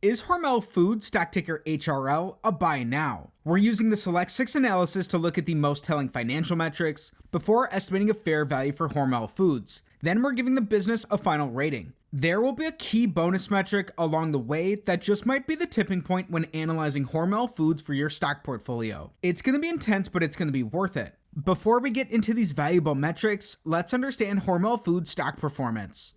Is Hormel Foods, stock ticker HRL, a buy now? We're using the Select 6 analysis to look at the most telling financial metrics before estimating a fair value for Hormel Foods. Then we're giving the business a final rating. There will be a key bonus metric along the way that just might be the tipping point when analyzing Hormel Foods for your stock portfolio. It's going to be intense, but it's going to be worth it. Before we get into these valuable metrics, let's understand Hormel Foods stock performance.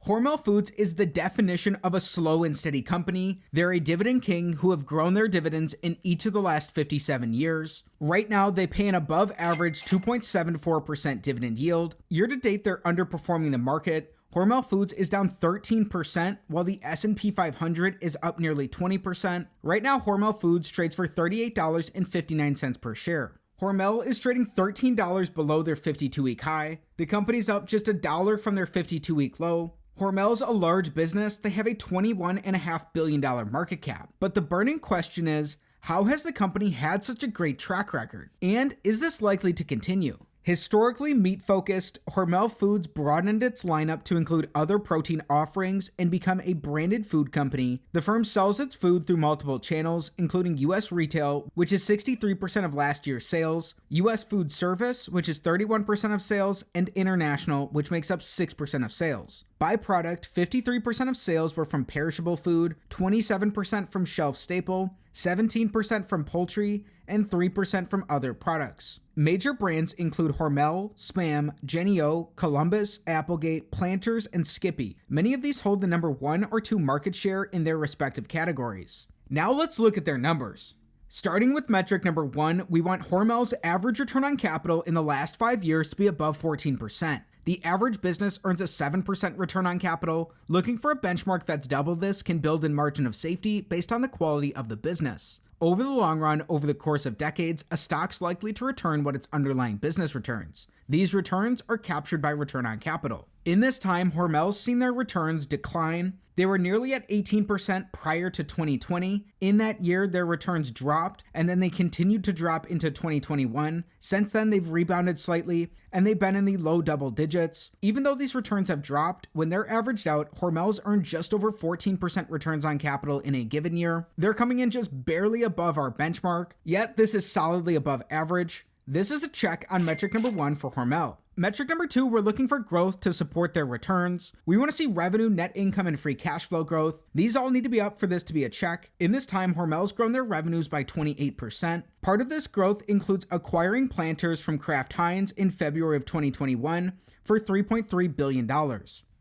Hormel Foods is the definition of a slow and steady company. They're a dividend king who have grown their dividends in each of the last 57 years. Right now, they pay an above average 2.74% dividend yield. Year to date, they're underperforming the market. Hormel Foods is down 13%, while the S&P 500 is up nearly 20%. Right now, Hormel Foods trades for $38.59 per share. Hormel is trading $13 below their 52-week high. The company's up just $1 from their 52-week low. Hormel's a large business. They have a $21.5 billion market cap. But the burning question is, how has the company had such a great track record? And is this likely to continue? Historically meat-focused, Hormel Foods broadened its lineup to include other protein offerings and become a branded food company. The firm sells its food through multiple channels, including U.S. retail, which is 63% of last year's sales, U.S. food service, which is 31% of sales, and international, which makes up 6% of sales. By product, 53% of sales were from perishable food, 27% from shelf staple, 17% from poultry, and 3% from other products. Major brands include Hormel, Spam, Jennie-O, Columbus, Applegate, Planters, and Skippy. Many of these hold the number 1 or 2 market share in their respective categories. Now let's look at their numbers. Starting with metric number 1, we want Hormel's average return on capital in the last 5 years to be above 14%. The average business earns a 7% return on capital. Looking for a benchmark that's double this can build in margin of safety based on the quality of the business. Over the long run, over the course of decades, a stock's likely to return what its underlying business returns. These returns are captured by return on capital. In this time, Hormel's seen their returns decline. They were nearly at 18% prior to 2020. In that year, their returns dropped, and then they continued to drop into 2021. Since then, they've rebounded slightly, and they've been in the low double digits. Even though these returns have dropped, when they're averaged out, Hormel's earned just over 14% returns on capital in a given year. They're coming in just barely above our benchmark, yet this is solidly above average. This is a check on metric number 1 for Hormel. Metric number 2, we're looking for growth to support their returns. We want to see revenue, net income, and free cash flow growth. These all need to be up for this to be a check. In this time, Hormel's grown their revenues by 28%. Part of this growth includes acquiring Planters from Kraft Heinz in February of 2021 for $3.3 billion.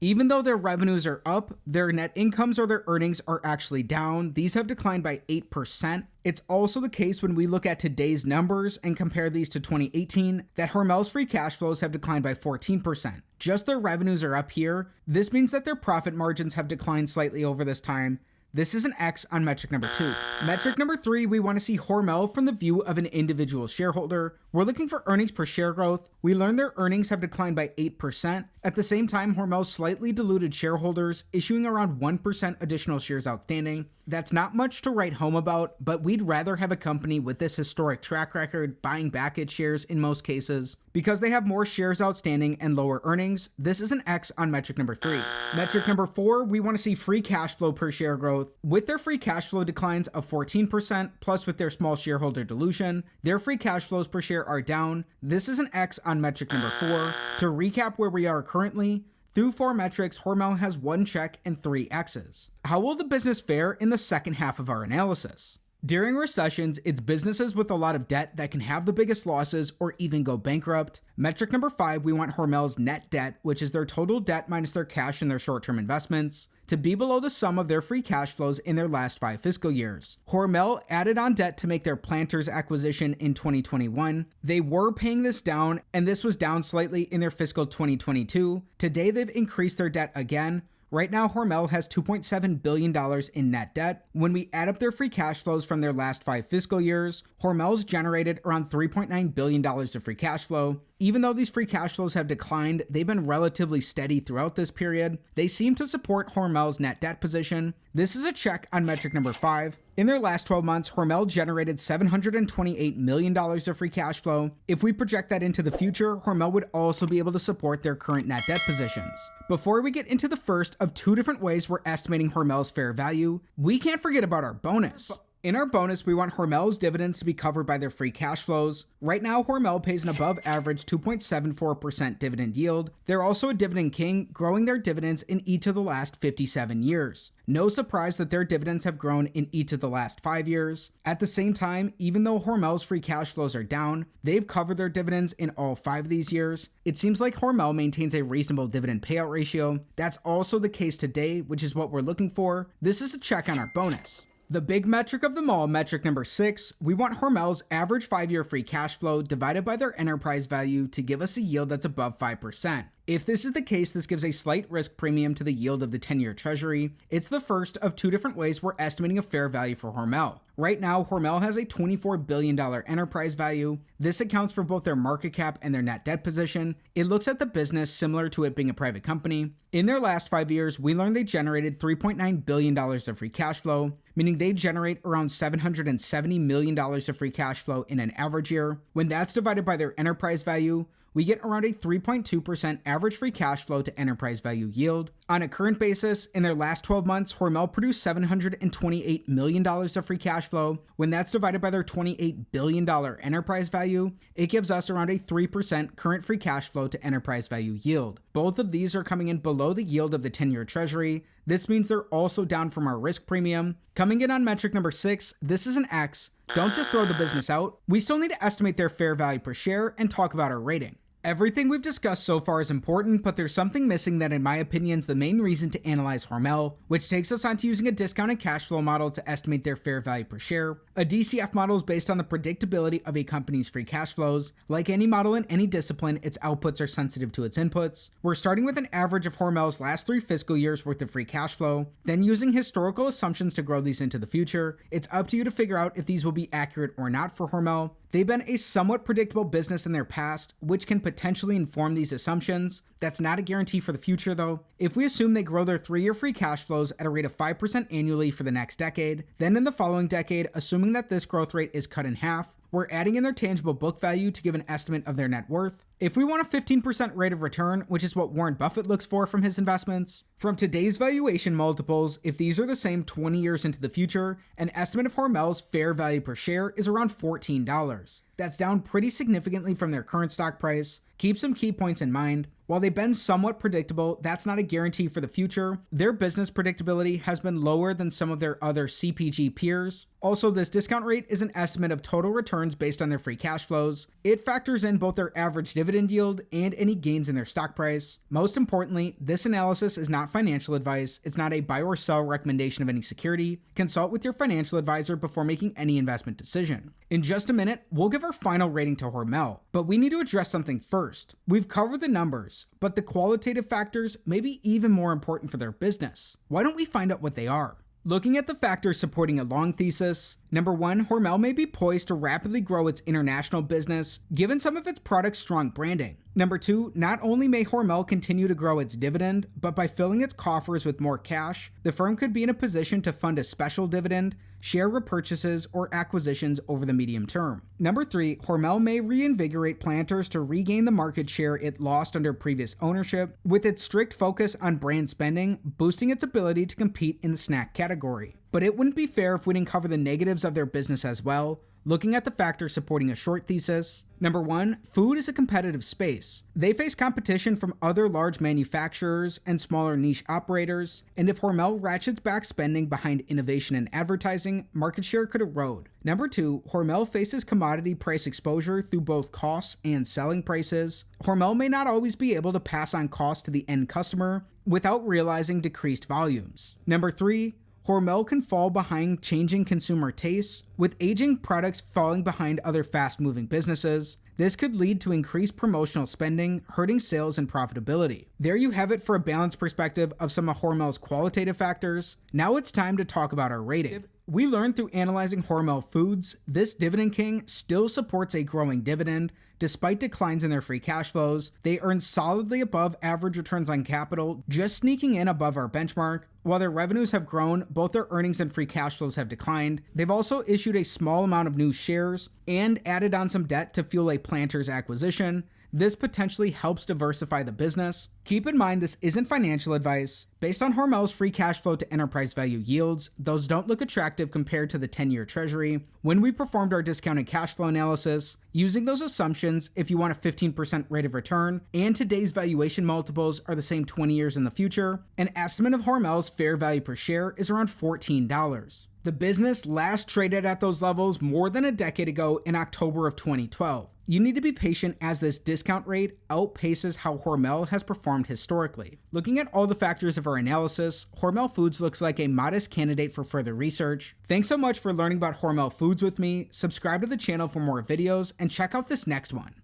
Even though their revenues are up, their net incomes or their earnings are actually down. These have declined by 8%. It's also the case when we look at today's numbers and compare these to 2018 that Hormel's free cash flows have declined by 14%. Just their revenues are up here. This means that their profit margins have declined slightly over this time. This is an X on metric number 2. Metric number 3, we want to see Hormel from the view of an individual shareholder. We're looking for earnings per share growth. We learned their earnings have declined by 8%. At the same time, Hormel's slightly diluted shareholders, issuing around 1% additional shares outstanding. That's not much to write home about, but we'd rather have a company with this historic track record buying back its shares in most cases. Because they have more shares outstanding and lower earnings, this is an X on metric number 3. Metric number 4, we want to see free cash flow per share growth. With their free cash flow declines of 14%, plus with their small shareholder dilution, their free cash flows per share are down. This is an X on metric number 4. To recap where we are currently, through 4 metrics, Hormel has 1 check and 3 X's. How will the business fare in the second half of our analysis? During recessions, it's businesses with a lot of debt that can have the biggest losses or even go bankrupt. Metric number 5, we want Hormel's net debt, which is their total debt minus their cash and their short-term investments, to be below the sum of their free cash flows in their last 5 fiscal years. Hormel added on debt to make their Planters acquisition in 2021. They were paying this down, and this was down slightly in their fiscal 2022. Today, they've increased their debt again. Right now, Hormel has $2.7 billion in net debt. When we add up their free cash flows from their last 5 fiscal years, Hormel's generated around $3.9 billion of free cash flow. Even though these free cash flows have declined, they've been relatively steady throughout this period. They seem to support Hormel's net debt position. This is a check on metric number 5. In their last 12 months, Hormel generated $728 million of free cash flow. If we project that into the future, Hormel would also be able to support their current net debt positions. Before we get into the first of 2 different ways we're estimating Hormel's fair value, we can't forget about our bonus. In our bonus, we want Hormel's dividends to be covered by their free cash flows. Right now, Hormel pays an above average 2.74% dividend yield. They're also a dividend king, growing their dividends in each of the last 57 years. No surprise that their dividends have grown in each of the last 5 years. At the same time, even though Hormel's free cash flows are down, they've covered their dividends in all 5 of these years. It seems like Hormel maintains a reasonable dividend payout ratio. That's also the case today, which is what we're looking for. This is a check on our bonus. The big metric of them all, metric number 6, we want Hormel's average 5-year free cash flow divided by their enterprise value to give us a yield that's above 5%. If this is the case, this gives a slight risk premium to the yield of the 10-year treasury. It's the first of 2 different ways we're estimating a fair value for Hormel. Right now, Hormel has a $24 billion enterprise value. This accounts for both their market cap and their net debt position. It looks at the business similar to it being a private company. In their last 5 years, we learned they generated $3.9 billion of free cash flow, meaning they generate around $770 million of free cash flow in an average year. When that's divided by their enterprise value, we get around a 3.2% average free cash flow to enterprise value yield. On a current basis, in their last 12 months, Hormel produced $728 million of free cash flow. When that's divided by their $28 billion enterprise value, it gives us around a 3% current free cash flow to enterprise value yield. Both of these are coming in below the yield of the 10-year treasury. This means they're also down from our risk premium. Coming in on metric number 6, this is an X. Don't just throw the business out. We still need to estimate their fair value per share and talk about our rating. Everything we've discussed so far is important, but there's something missing that in my opinion is the main reason to analyze Hormel, which takes us on to using a discounted cash flow model to estimate their fair value per share. A DCF model is based on the predictability of a company's free cash flows. Like any model in any discipline, its outputs are sensitive to its inputs. We're starting with an average of Hormel's last 3 fiscal years worth of free cash flow, then using historical assumptions to grow these into the future. It's up to you to figure out if these will be accurate or not for Hormel. They've been a somewhat predictable business in their past, which can potentially inform these assumptions. That's not a guarantee for the future though. If we assume they grow their 3-year free cash flows at a rate of 5% annually for the next decade, then in the following decade, assuming that this growth rate is cut in half, we're adding in their tangible book value to give an estimate of their net worth. If we want a 15% rate of return, which is what Warren Buffett looks for from his investments, from today's valuation multiples, if these are the same 20 years into the future, an estimate of Hormel's fair value per share is around $14. That's down pretty significantly from their current stock price. Keep some key points in mind. While they've been somewhat predictable, that's not a guarantee for the future. Their business predictability has been lower than some of their other CPG peers. Also, this discount rate is an estimate of total returns based on their free cash flows. It factors in both their average dividend yield and any gains in their stock price. Most importantly, this analysis is not financial advice. It's not a buy or sell recommendation of any security. Consult with your financial advisor before making any investment decision. In just a minute, we'll give our final rating to Hormel, but we need to address something first. We've covered the numbers, but the qualitative factors may be even more important for their business. Why don't we find out what they are? Looking at the factors supporting a long thesis, number 1, Hormel may be poised to rapidly grow its international business, given some of its products' strong branding. Number 2, not only may Hormel continue to grow its dividend, but by filling its coffers with more cash, the firm could be in a position to fund a special dividend, share repurchases, or acquisitions over the medium term. Number 3, Hormel may reinvigorate Planters to regain the market share it lost under previous ownership, with its strict focus on brand spending, boosting its ability to compete in the snack category. But it wouldn't be fair if we didn't cover the negatives of their business as well. Looking at the factors supporting a short thesis, number 1, food is a competitive space. They face competition from other large manufacturers and smaller niche operators, and if Hormel ratchets back spending behind innovation and advertising, market share could erode. Number 2, Hormel faces commodity price exposure through both costs and selling prices. Hormel may not always be able to pass on costs to the end customer without realizing decreased volumes. Number 3, Hormel can fall behind changing consumer tastes, with aging products falling behind other fast-moving businesses. This could lead to increased promotional spending, hurting sales and profitability. There you have it for a balanced perspective of some of Hormel's qualitative factors. Now it's time to talk about our rating. We learned through analyzing Hormel Foods, this dividend king still supports a growing dividend. Despite declines in their free cash flows, they earn solidly above average returns on capital, just sneaking in above our benchmark. While their revenues have grown, both their earnings and free cash flows have declined. They've also issued a small amount of new shares and added on some debt to fuel a Planters acquisition. This potentially helps diversify the business. Keep in mind this isn't financial advice. Based on Hormel's free cash flow to enterprise value yields, those don't look attractive compared to the 10-year treasury. When we performed our discounted cash flow analysis, using those assumptions, if you want a 15% rate of return, and today's valuation multiples are the same 20 years in the future, an estimate of Hormel's fair value per share is around $14. The business last traded at those levels more than a decade ago in October of 2012. You need to be patient as this discount rate outpaces how Hormel has performed historically. Looking at all the factors of our analysis, Hormel Foods looks like a modest candidate for further research. Thanks so much for learning about Hormel Foods with me. Subscribe to the channel for more videos and check out this next one.